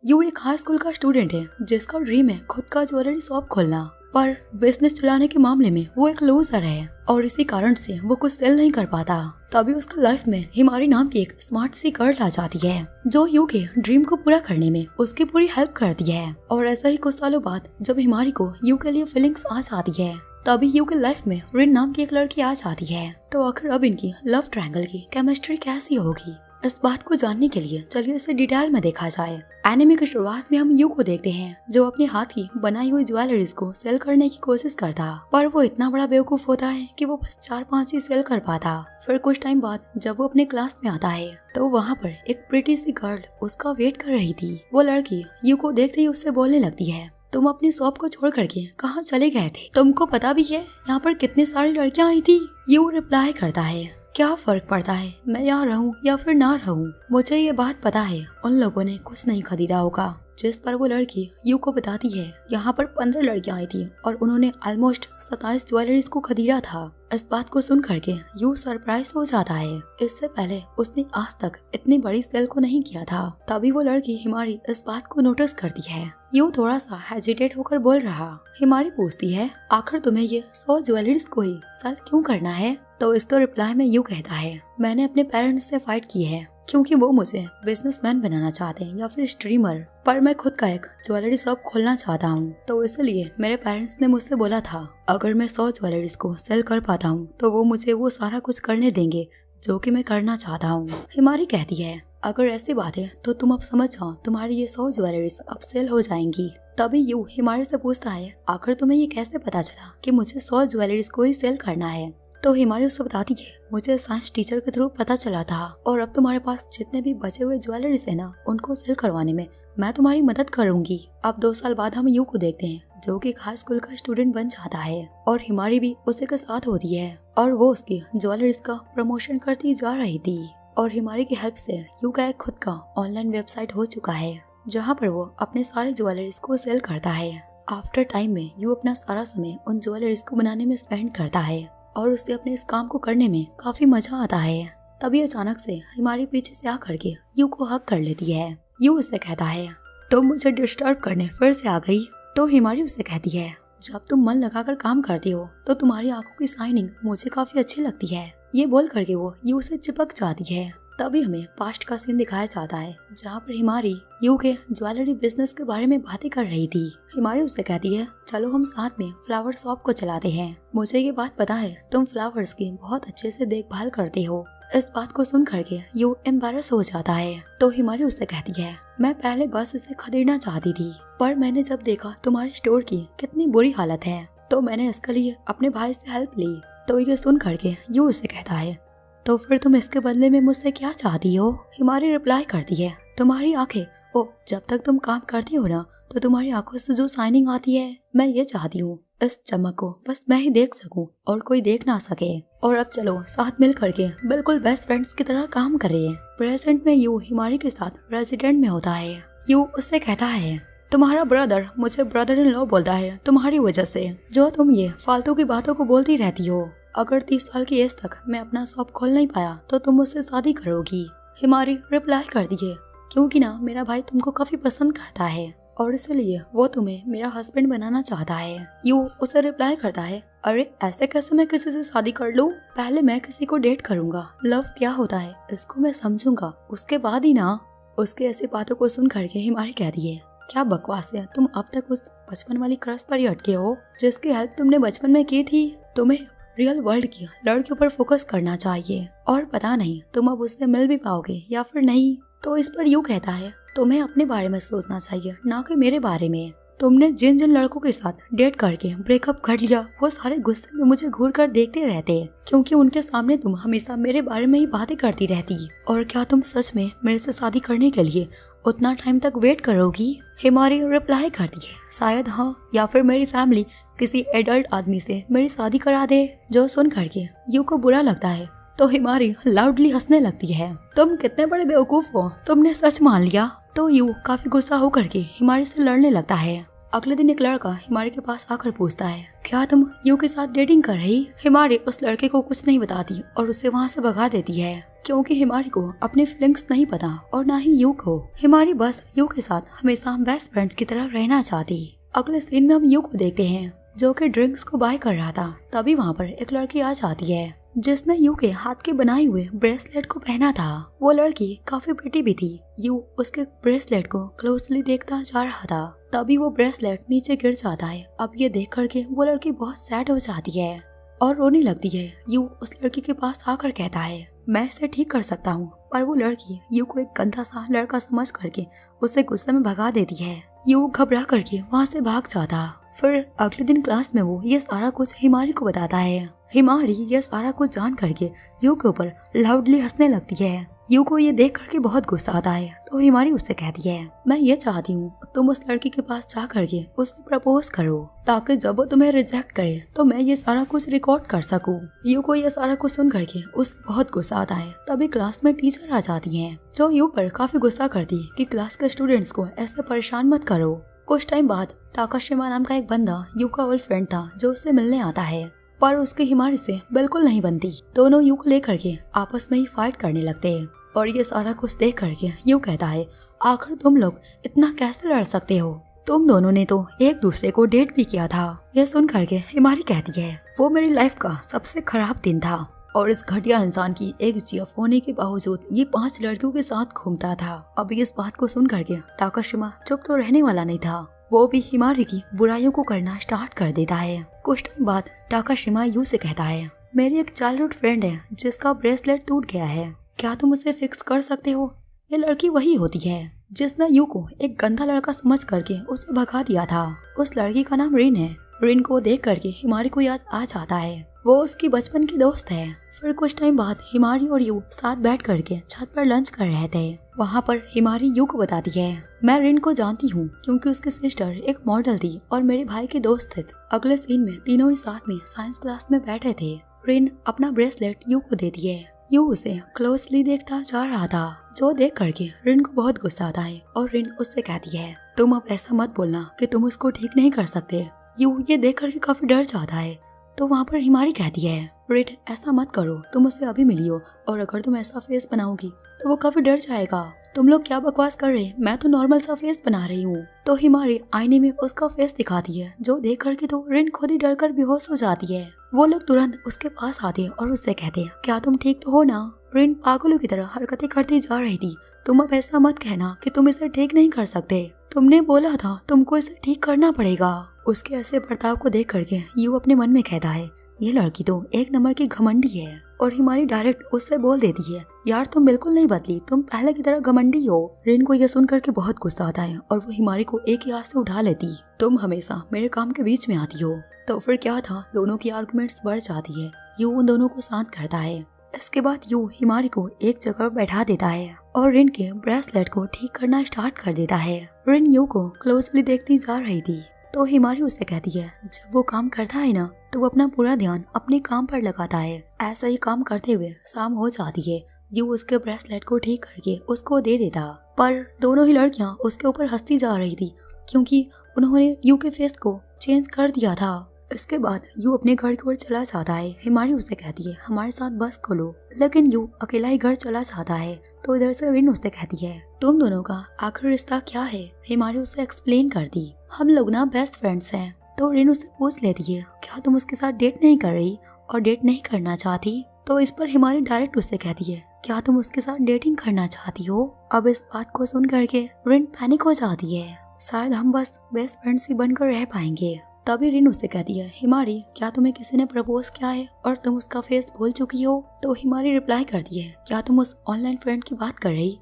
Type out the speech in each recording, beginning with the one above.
You एक high school का student है जिसका ड्रीम है खुद का ज्वेलरी शॉप खोलना, पर बिजनेस चलाने के मामले में वो एक लूजर है और इसी कारण से वो कुछ सेल नहीं कर पाता। तभी उसका लाइफ में हिमारी नाम की एक स्मार्ट सी गर्ल आ जाती है जो यू के ड्रीम को पूरा करने में उसकी पूरी हेल्प करती है। और ऐसा ही कुछ सालों बाद जब हिमारी को यू के लिए फीलिंग्स आ जाती है, तभी यू के लाइफ में रिन नाम की एक लड़की आ जाती है। तो आखिर अब इनकी लव ट्रायंगल की केमिस्ट्री कैसी होगी, इस बात को जानने के लिए चलिए इसे डिटेल में देखा जाए। एनिमे की शुरुआत में हम यू को देखते हैं जो अपने हाथ की बनाई हुई ज्वेलरीज को सेल करने की कोशिश करता, पर वो इतना बड़ा बेवकूफ होता है कि वो बस 4-5 ही सेल कर पाता। फिर कुछ टाइम बाद जब वो अपने क्लास में आता है तो वहाँ पर एक प्रिटी सी गर्ल उसका वेट कर रही थी। वो लड़की यू को देखते ही उससे बोलने लगती है, तुम अपनी शॉप को छोड़ करके कहाँ चले गए थे? तुमको पता भी है यहाँ पर कितनी सारी लड़कियाँ आई थी? यू रिप्लाई करता है, क्या फर्क पड़ता है मैं यहाँ रहूं या फिर ना रहूं, मुझे ये बात पता है उन लोगों ने कुछ नहीं खरीदा होगा। जिस पर वो लड़की यू को बताती है यहाँ पर 15 लड़कियां आई थी और उन्होंने ऑलमोस्ट 27 ज्वेलरीज को खरीदा था। इस बात को सुन करके यू सरप्राइज हो जाता है, इससे पहले उसने आज तक इतनी बड़ी सेल को नहीं किया था। तभी वो लड़की हिमारी इस बात को नोटिस करती है। यू थोड़ा सा हेजिटेट होकर बोल रहा। हिमारी पूछती है, आखिर तुम्हें ये 100 ज्वेलरीज को ही सेल क्यों करना है? तो इसको रिप्लाई में यू कहता है, मैंने अपने पेरेंट्स से फाइट की है क्योंकि वो मुझे बिजनेसमैन बनाना चाहते हैं या फिर स्ट्रीमर, पर मैं खुद का एक ज्वेलरी शॉप खोलना चाहता हूँ। तो इसलिए मेरे पेरेंट्स ने मुझसे बोला था अगर मैं 100 ज्वेलरीज को सेल कर पाता हूँ तो वो मुझे वो सारा कुछ करने देंगे जो कि मैं करना चाहता हूँ। हिमारी कहती है, अगर ऐसी बात है तो तुम अब समझ जाओ तुम्हारी ये 100 ज्वेलरीज अब सेल हो जाएंगी। तभी यू हिमारी से पूछता है, आखिर तुम्हें ये कैसे पता चला कि मुझे 100 ज्वेलरीज को ही सेल करना है? तो हिमारी उससे बताती है, मुझे साइंस टीचर के थ्रू पता चला था और अब तुम्हारे पास जितने भी बचे हुए ज्वेलरीज है ना उनको सेल करवाने में मैं तुम्हारी मदद करूंगी। अब 2 साल बाद हम यू को देखते हैं जो कि हाई स्कूल का स्टूडेंट बन जाता है और हिमारी भी उसी के साथ होती है और वो उसकी ज्वेलरीज का प्रमोशन करती जा रही थी। और हिमारी की हेल्प से यू का एक खुद का ऑनलाइन वेबसाइट हो चुका है जहाँ पर वो अपने सारे ज्वेलरीज को सेल करता है। आफ्टर टाइम में यू अपना सारा समय उन ज्वेलरीज को बनाने में स्पेंड करता है और उसे अपने इस काम को करने में काफी मजा आता है। तभी अचानक से हिमारी पीछे से आकर के यू को हक कर लेती है। यू उससे कहता है, तुम मुझे डिस्टर्ब करने फिर से आ गई? तो हिमारी उससे कहती है, जब तुम मन लगाकर काम करती हो तो तुम्हारी आंखों की शाइनिंग मुझे काफी अच्छी लगती है। ये बोल करके वो यू से चिपक जाती है। तभी हमें पास्ट का सीन दिखाया जाता है जहाँ पर हिमारी यू के ज्वेलरी बिजनेस के बारे में बातें कर रही थी। हिमारी उससे कहती है, चलो हम साथ में फ्लावर शॉप को चलाते हैं। मुझे ये बात पता है तुम फ्लावर्स की बहुत अच्छे से देखभाल करते हो। इस बात को सुन करके यू एम्बैरस हो जाता है। तो हिमारी उससे कहती है, मैं पहले बस इसे खरीदना चाहती थी पर मैंने जब देखा तुम्हारे स्टोर की कितनी बुरी हालत है तो मैंने इसके लिए अपने भाई से हेल्प ली। तो ये सुन करके यू उससे कहता है, तो फिर तुम इसके बदले में मुझसे क्या चाहती हो? हिमारी रिप्लाई करती है, तुम्हारी आंखें। ओ, जब तक तुम काम करती हो ना तो तुम्हारी आंखों से जो शाइनिंग आती है मैं ये चाहती हूँ इस चमक को बस मैं ही देख सकूं और कोई देख ना सके। और अब चलो साथ मिल करके बिल्कुल बेस्ट फ्रेंड्स की तरह काम करें। प्रेजेंट में यू हिमारी के साथ रेजिडेंट में होता है। यू उससे कहता है, तुम्हारा ब्रदर मुझे ब्रदर इन लॉ बोलता है तुम्हारी वजह से, जो तुम ये फालतू की बातों को बोलती रहती हो। अगर 30 साल की एज तक मैं अपना शॉप खोल नहीं पाया तो तुम मुझसे शादी करोगी? हिमारी रिप्लाई करती है, क्योंकि ना मेरा भाई तुमको काफी पसंद करता है और इसलिए वो तुम्हें मेरा हस्बैंड बनाना चाहता है। यू उसे रिप्लाई करता है, अरे ऐसे कैसे मैं किसी से शादी कर लूं? पहले मैं किसी को डेट करूंगा, लव क्या होता है इसको मैं समझूंगा, उसके बाद ही ना। उसके ऐसी बातों को सुन करके हिमारी कहती है, क्या बकवास है, तुम अब तक उस बचपन वाली क्रश पर ही अटके हो जिसकी हेल्प तुमने बचपन में की थी। तुम्हें रियल वर्ल्ड की लड़कियों पर फोकस करना चाहिए और पता नहीं तुम अब उससे मिल भी पाओगे या फिर नहीं। तो इस पर यू कहता है, तुम्हें अपने बारे में सोचना चाहिए ना कि मेरे बारे में। तुमने जिन जिन लड़कों के साथ डेट करके ब्रेकअप कर लिया वो सारे गुस्से में मुझे घूर कर देखते रहते क्योंकि उनके सामने तुम हमेशा मेरे बारे में ही बातें करती रहती। और क्या तुम सच में मेरे से शादी करने के लिए उतना टाइम तक वेट करोगी? हिमारी रिप्लाई करती है, शायद हाँ, या फिर मेरी फैमिली किसी एडल्ट आदमी से मेरी शादी करा दे। जो सुन करके यू को बुरा लगता है तो हिमारी लाउडली हंसने लगती है, तुम कितने बड़े बेवकूफ हो, तुमने सच मान लिया। तो यू काफी गुस्सा होकर के हिमारी से लड़ने लगता है। अगले दिन एक लड़का हिमारी के पास आकर पूछता है, क्या तुम यू के साथ डेटिंग कर रही? हिमारी उस लड़के को कुछ नहीं बताती और उसे वहाँ से भगा देती है। क्योंकि हिमारी को अपनी फीलिंग्स नहीं पता और ना ही यू को। हिमारी बस यू के साथ हमेशा बेस्ट फ्रेंड्स की तरह रहना चाहती। अगले सीन में हम यू को देखते हैं जो कि ड्रिंक्स को बाय कर रहा था। तभी वहाँ पर एक लड़की आ जाती है जिसने यू के हाथ के बनाए हुए ब्रेसलेट को पहना था। वो लड़की काफी प्रिटी भी थी। यू उसके ब्रेसलेट को क्लोजली देखता जा रहा था। तभी वो ब्रेसलेट नीचे गिर जाता है। अब ये देख करके वो लड़की बहुत सैड हो जाती है और रोने लगती है। यू उस लड़की के पास आकर कहता है मैं इसे ठीक कर सकता हूँ, पर वो लड़की यू को एक गंदा सा लड़का समझ करके उसे गुस्से में भगा देती है। यू घबरा करके वहाँ से भाग जाता। फिर अगले दिन क्लास में वो ये सारा कुछ हिमारी को बताता है। हिमारी ये सारा कुछ जान करके यू के ऊपर लाउडली हंसने लगती है। यू को ये देख करके बहुत गुस्सा आता है तो हिमारी उससे कहती है मैं ये चाहती हूँ तुम उस लड़की के पास जा करके उसे प्रपोज करो ताकि जब वो तुम्हें रिजेक्ट करे तो मैं ये सारा कुछ रिकॉर्ड कर सकूँ। यू को ये सारा कुछ सुन करके उसे बहुत गुस्सा आता है। तभी क्लास में टीचर आ जाती है जो यू पर काफी गुस्सा करती है कि क्लास के स्टूडेंट्स को ऐसे परेशान मत करो। कुछ टाइम बाद टाकाशिमा नाम का एक बंदा यू का ओल्ड फ्रेंड था जो उससे मिलने आता है, पर उसकी हिमारी से बिल्कुल नहीं बनती। दोनों यू को लेकर के आपस में ही फाइट करने लगते हैं और ये सारा कुछ देख करके यू कहता है आखिर तुम लोग इतना कैसे लड़ सकते हो, तुम दोनों ने तो एक दूसरे को डेट भी किया था। ये सुन करके हिमारी कहती है वो मेरी लाइफ का सबसे खराब दिन था और इस घटिया इंसान की एक जीएफ होने के बावजूद ये 5 लड़कियों के साथ घूमता था। अब इस बात को सुन करके टाकाशिमा चुप तो रहने वाला नहीं था। वो भी हिमारी की बुराइयों को करना स्टार्ट कर देता है। कुछ टाइम बाद टाकाशिमा यू से कहता है मेरी एक चाइल्डहुड फ्रेंड है जिसका ब्रेसलेट टूट गया है, क्या तुम उसे फिक्स कर सकते हो। ये लड़की वही होती है जिसने यू को एक गंदा लड़का समझ करके उसे भगा दिया था। उस लड़की का नाम रिन है। रिन को देख करके हिमारी को याद आ जाता है वो उसकी बचपन की दोस्त है। फिर कुछ टाइम बाद हिमारी और यू साथ बैठ करके छत पर लंच कर रहे थे। वहाँ पर हिमारी यू को बताती है मैं रिन को जानती हूँ क्योंकि उसकी सिस्टर एक मॉडल थी और मेरे भाई की दोस्त थी। अगले सीन में तीनों ही साथ में साइंस क्लास में बैठे थे। रिन अपना ब्रेसलेट यू को देती है। यू उसे क्लोजली देखता जा रहा था जो देख करके रिन को बहुत गुस्सा आता है और रिन उससे कहती है तुम अब ऐसा मत बोलना कि तुम उसको ठीक नहीं कर सकते। यू ये देख करके काफी डर जाता है तो वहाँ पर हिमारी कहती है रिन ऐसा मत करो, तुम उससे अभी मिलियो और अगर तुम ऐसा फेस बनाओगी तो वो काफी डर जाएगा। तुम लोग क्या बकवास कर रहे, मैं तो नॉर्मल सा फेस बना रही हूँ। तो हिमारी आईने में उसका फेस दिखाती है जो देख करके तो रिन खुद ही डर कर बेहोश हो जाती है। वो लोग तुरंत उसके पास आते हैं और उससे कहते हैं क्या तुम ठीक तो हो ना। रिन पागलों की तरह हरकतें करती जा रही थी। तुम अब ऐसा मत कहना कि तुम इसे ठीक नहीं कर सकते, तुमने बोला था तुमको इसे ठीक करना पड़ेगा। उसके ऐसे बर्ताव को देख करके यू अपने मन में कहता है ये लड़की तो एक नंबर की घमंडी है। और हिमारी डायरेक्ट उससे बोल देती है यार तुम बिल्कुल नहीं बदली, तुम पहले की तरह घमंडी हो। रिन को यह सुन करके बहुत गुस्सा आता है और वो हिमारी को एक ही हाथ से उठा लेती। तुम हमेशा मेरे काम के बीच में आती हो। तो फिर क्या था, दोनों की आर्गुमेंट्स बढ़ जाती है। यू उन दोनों को शांत करता है। इसके बाद यू हिमारी को एक जगह बैठा देता है और रिन के ब्रेसलेट को ठीक करना स्टार्ट कर देता है। रिन यू को क्लोजली देखती जा रही थी तो हिमारी उससे कहती है जब वो काम करता है ना तो वो अपना पूरा ध्यान अपने काम पर लगाता है। ऐसा ही काम करते हुए शाम हो जाती है। यू उसके ब्रेसलेट को ठीक करके उसको दे देता, पर दोनों ही लड़कियां उसके ऊपर हंसती जा रही थी क्योंकि उन्होंने यू के फेस को चेंज कर दिया था। इसके बाद यू अपने घर की ओर चला जाता है। हिमारी उससे कहती है हमारे साथ बस खोलो, लेकिन यू अकेला ही घर चला जाता है। तो इधर से रिन उससे कहती है तुम दोनों का आखिर रिश्ता क्या है। हिमारी उससे एक्सप्लेन करती हम लोग ना बेस्ट फ्रेंड्स हैं। तो रिन उससे पूछ लेती है क्या तुम उसके साथ डेट नहीं कर रही और डेट नहीं करना चाहती। तो इस पर हिमारी डायरेक्ट उससे कहती है क्या तुम उसके साथ डेटिंग करना चाहती हो। अब इस बात को सुन करके रिन पैनिक हो जाती है, शायद हम बस बेस्ट फ्रेंड्स ही बनकर रह पाएंगे। तभी रिन उससे कहती है हिमारी क्या तुम्हें किसी ने प्रपोज किया है और तुम उसका फेस भूल चुकी हो। तो हिमारी रिप्लाई करती है क्या तुम उस ऑनलाइन फ्रेंड की बात कर रही।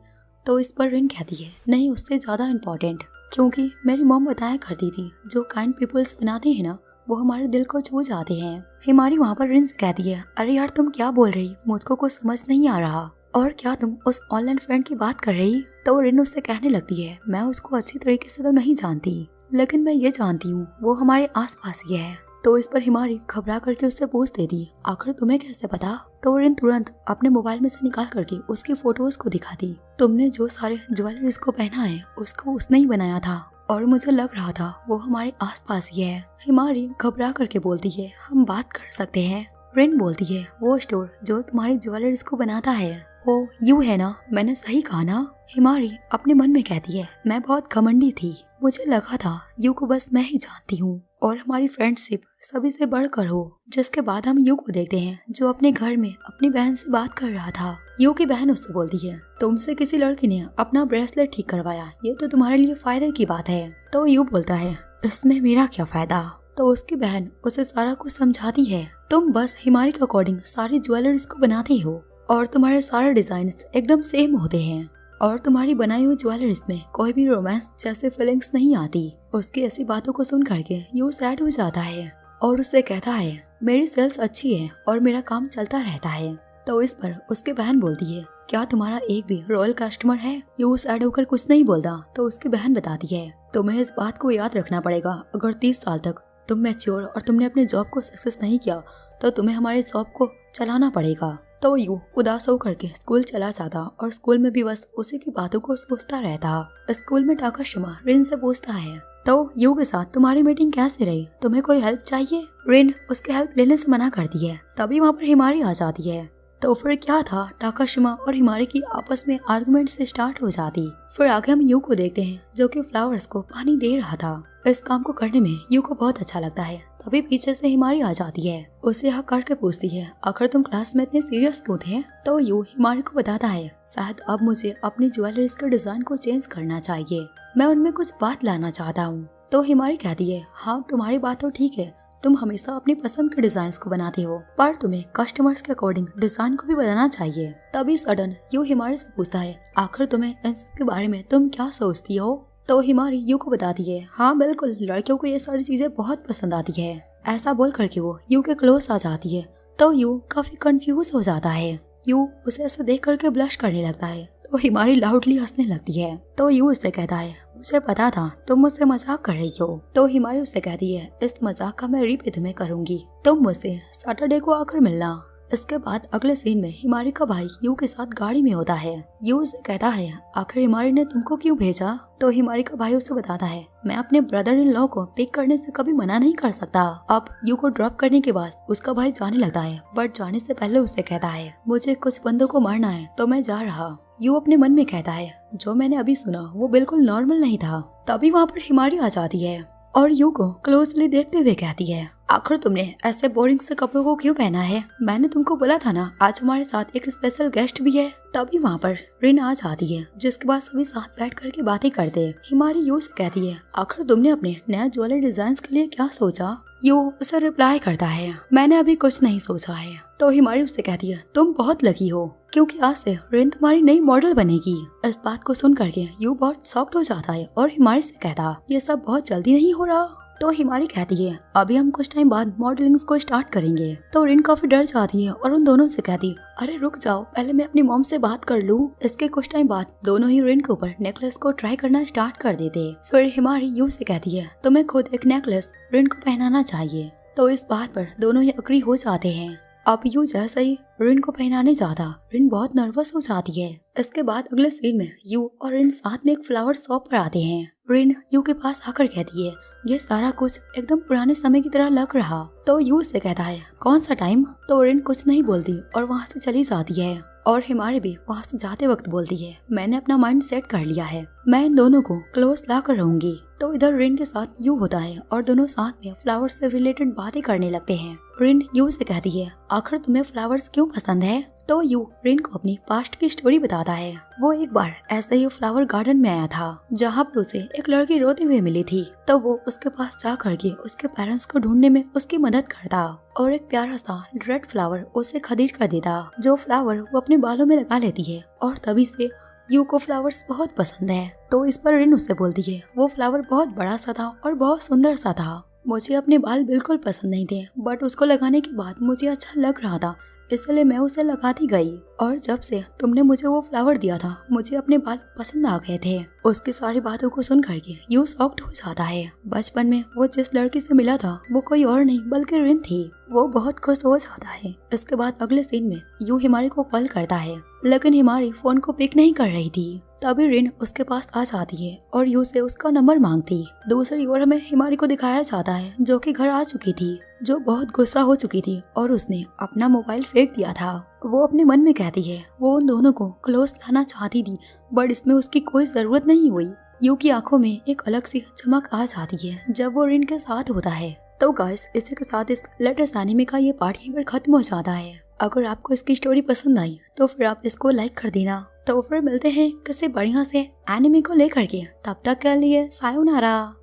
तो इस पर रिन कहती है नहीं, उससे ज्यादा इम्पोर्टेंट, क्योंकि मेरी मॉम बताया करती थी जो काइंड पीपल्स बनाते हैं ना वो हमारे दिल को छू जाते हैं। हिमारी वहाँ पर रिन से कहती है अरे यार तुम क्या बोल रही, मुझको कुछ समझ नहीं आ रहा। और क्या तुम उस ऑनलाइन फ्रेंड की बात कर रही। तो रिन उससे कहने लगती है मैं उसको अच्छी तरीके से तो नहीं जानती, लेकिन मैं ये जानती हूँ वो हमारे आसपास ही है। तो इस पर हिमारी घबरा करके उससे पूछ देती आखिर तुम्हें कैसे पता। तो रिन तुरंत अपने मोबाइल में से निकाल करके उसकी फोटोज को दिखाती तुमने जो सारे ज्वेलरीज को पहना है उसको उसने ही बनाया था और मुझे लग रहा था वो हमारे आसपास ही है। हिमारी घबरा करके बोलती है हम बात कर सकते हैं। रिन बोलती है वो स्टोर जो तुम्हारी ज्वेलरीज को बनाता है ओ यू है ना, मैंने सही कहा ना। हिमारी अपने मन में कहती है, मैं बहुत घमंडी थी, मुझे लगा था यू को बस मैं ही जानती हूँ और हमारी फ्रेंडशिप सभी से बढ़कर हो। जिसके बाद हम यू को देखते हैं जो अपने घर में अपनी बहन से बात कर रहा था। यू की बहन उससे बोलती है, तुमसे किसी लड़की ने अपना ब्रेसलेट ठीक करवाया, ये तो तुम्हारे लिए फायदे की बात है। तो यू बोलता है, इसमें मेरा क्या फायदा। तो उसकी बहन उसे सारा कुछ समझाती है, तुम बस हिमारी के अकॉर्डिंग सारी ज्वेलरीज को बनाती हो और तुम्हारे सारे डिजाइन एकदम सेम होते हैं और तुम्हारी बनाई हुई ज्वेलरीज में कोई भी रोमांस जैसे फीलिंग्स नहीं आती। उसकी ऐसी बातों को सुन करके यू सैड हो जाता है और उससे कहता है, मेरी सेल्स अच्छी है और मेरा काम चलता रहता है। तो इस पर उसकी बहन बोलती है, क्या तुम्हारा एक भी रॉयल कस्टमर है। यू सैड होकर कुछ नहीं बोलता। तो उसकी बहन बताती है, तुम्हें इस बात को याद रखना पड़ेगा, अगर 30 साल तक तुम मैच्योर और तुमने अपने जॉब को सक्सेस नहीं किया तो तुम्हें हमारे जॉब को चलाना पड़ेगा। तो यू उदास होकर के स्कूल चला जाता और स्कूल में भी बस उसी की बातों को सोचता रहता। स्कूल में टाकाशिमा रिन से पूछता है, तो यू के साथ तुम्हारी मीटिंग कैसे रही, तुम्हें कोई हेल्प चाहिए। रिन उसके हेल्प लेने से मना करती है। तभी वहाँ पर हिमारी आ जाती है। तो फिर क्या था, टाकाशिमा और हिमारी की आपस में आर्गुमेंट से स्टार्ट हो जाती। फिर आगे हम यू को देखते हैं जो कि फ्लावर्स को पानी दे रहा था। इस काम को करने में यू को बहुत अच्छा लगता है। तभी पीछे से हिमारी आ जाती है, उसे हक करके पूछती है, आखिर तुम क्लास में इतने सीरियस क्यों थे। तो यू हिमारी को बताता है, शायद अब मुझे अपनी ज्वेलरीज के डिजाइन को चेंज करना चाहिए, मैं उनमें कुछ बात लाना चाहता हूँ। तो हिमारी कहती है, हाँ तुम्हारी बात तो ठीक है, तुम हमेशा अपनी पसंद के डिजाइन को बनाते हो, पर तुम्हें कस्टमर्स के अकॉर्डिंग डिजाइन को भी बनाना चाहिए। तभी सडन यू हिमारी से पूछता है, आखिर तुम्हें इन सब के बारे में तुम क्या सोचती हो। तो हिमारी यू को बताती है, हाँ बिल्कुल, लड़कियों को ये सारी चीजें बहुत पसंद आती है। ऐसा बोल करके वो यू के क्लोज आ जाती है। तो यू काफी कंफ्यूज हो जाता है। यू उसे ऐसे देख करके ब्लश करने लगता है। तो हिमारी लाउडली हंसने लगती है। तो यू उससे कहता है, मुझे पता था तुम मुझसे मजाक कर रही हो। तो हिमारी उससे कहती है, इस मजाक का मैं रिपीट तुम्हें करूंगी, तुम मुझसे सैटरडे को आकर मिलना। इसके बाद अगले सीन में हिमारी का भाई यू के साथ गाड़ी में होता है। यू उसे कहता है, आखिर हिमारी ने तुमको क्यों भेजा। तो हिमारी का भाई उसे बताता है, मैं अपने ब्रदर इन लॉ को पिक करने से कभी मना नहीं कर सकता। अब यू को ड्रॉप करने के बाद उसका भाई जाने लगता है, बट जाने से पहले उसे कहता है, मुझे कुछ बंदों को मारना है तो मैं जा रहा। यू अपने मन में कहता है, जो मैंने अभी सुना वो बिल्कुल नॉर्मल नहीं था। तभी वहाँ पर हिमारी आ जाती है और यू को क्लोजली देखते हुए कहती है, आखिर तुमने ऐसे बोरिंग से कपड़ों को क्यों पहना है, मैंने तुमको बोला था ना आज हमारे साथ एक स्पेशल गेस्ट भी है। तभी वहाँ पर रिन आ जाती है, जिसके बाद सभी साथ बैठ करके बातें करते। हिमारी यू से कहती है, आखिर तुमने अपने नया ज्वेलरी डिजाइन के लिए क्या सोचा। यू उसे रिप्लाई करता है, मैंने अभी कुछ नहीं सोचा है। तो हिमारी उससे कहती है, तुम बहुत लकी हो क्योंकि आज से रिन तुम्हारी नई मॉडल बनेगी। इस बात को सुन करके यू बहुत शॉक्ड हो जाता है और हिमारी से कहता, ये सब बहुत जल्दी नहीं हो रहा। तो हिमारी कहती है, अभी हम कुछ टाइम बाद मॉडलिंग को स्टार्ट करेंगे। तो रिन काफी डर जाती है और उन दोनों से कहती, अरे रुक जाओ, पहले मैं अपनी मॉम से बात कर लूं। इसके कुछ टाइम बाद दोनों ही रिन के ऊपर नेकलेस को ट्राई करना स्टार्ट कर देते। फिर हिमारी यू से कहती है, तुम्हें खुद एक नेकलेस रिन को पहनाना चाहिए। तो इस बात पर दोनों ही अग्री हो जाते हैं। अब यू जैसे ही रिन को पहनाने जाता, रिन बहुत नर्वस हो जाती है। इसके बाद अगले सीन में यू और रिन साथ में एक फ्लावर शॉप पर आते हैं। रिन यू के पास आकर कहती है, ये सारा कुछ एकदम पुराने समय की तरह लग रहा। तो यू उससे कहता है, कौन सा टाइम। तो रिन कुछ नहीं बोलती और वहाँ से चली जाती है। और हिमारी भी वहाँ से जाते वक्त बोलती है, मैंने अपना माइंड सेट कर लिया है, मैं इन दोनों को क्लोज ला कर रहूंगी। तो इधर रिन के साथ यू होता है और दोनों साथ में फ्लावर्स से रिलेटेड बातें करने लगते हैं। रिन यू से कहती है, आखिर तुम्हें फ्लावर्स क्यों पसंद है। तो यू रिन को अपनी पास्ट की स्टोरी बताता है। वो एक बार ऐसे ही फ्लावर गार्डन में आया था जहाँ पर उसे एक लड़की रोते हुए मिली थी। तो वो उसके पास जा करके उसके पेरेंट्स को ढूंढने में उसकी मदद करता और एक प्यारा सा रेड फ्लावर उसे खरीद कर देता, जो फ्लावर वो अपने बालों में लगा लेती है। और तभी से यू को फ्लावर्स बहुत पसंद है। तो इस पर रिन उससे बोलती है, वो फ्लावर बहुत बड़ा सा था और बहुत सुंदर सा था, मुझे अपने बाल बिल्कुल पसंद नहीं थे, बट उसको लगाने के बाद मुझे अच्छा लग रहा था, इसलिए मैं उसे लगाती गई। और जब से तुमने मुझे वो फ्लावर दिया था, मुझे अपने बाल पसंद आ गए थे। उसकी सारी बातों को सुन करके यू शॉक्ड हो जाता है। बचपन में वो जिस लड़की से मिला था वो कोई और नहीं बल्कि रिन थी। वो बहुत खुश हो जाता है। इसके बाद अगले सीन में यू हिमारी को कॉल करता है, लेकिन हिमारी फोन को पिक नहीं कर रही थी। तभी रिन उसके पास आ जाती है और यू से उसका नंबर मांगती। दूसरी ओर हमें हिमारी को दिखाया जाता है जो कि घर आ चुकी थी, जो बहुत गुस्सा हो चुकी थी और उसने अपना मोबाइल फेंक दिया था। वो अपने मन में कहती है वो उन दोनों को क्लोज लाना चाहती थी, बट इसमें उसकी कोई जरूरत नहीं हुई। यू की आंखों में एक अलग सी चमक आ जाती है जब वो रिन के साथ होता है। तो गाइस, इसी के साथ इस लेटेस्ट एनिमे का ये पार्ट यहीं पर खत्म हो जाता है। अगर आपको इसकी स्टोरी पसंद आई तो फिर आप इसको लाइक कर देना। तो फिर मिलते हैं किसी बढ़िया से एनिमे को लेकर के, तब तक के लिए सायोनारा।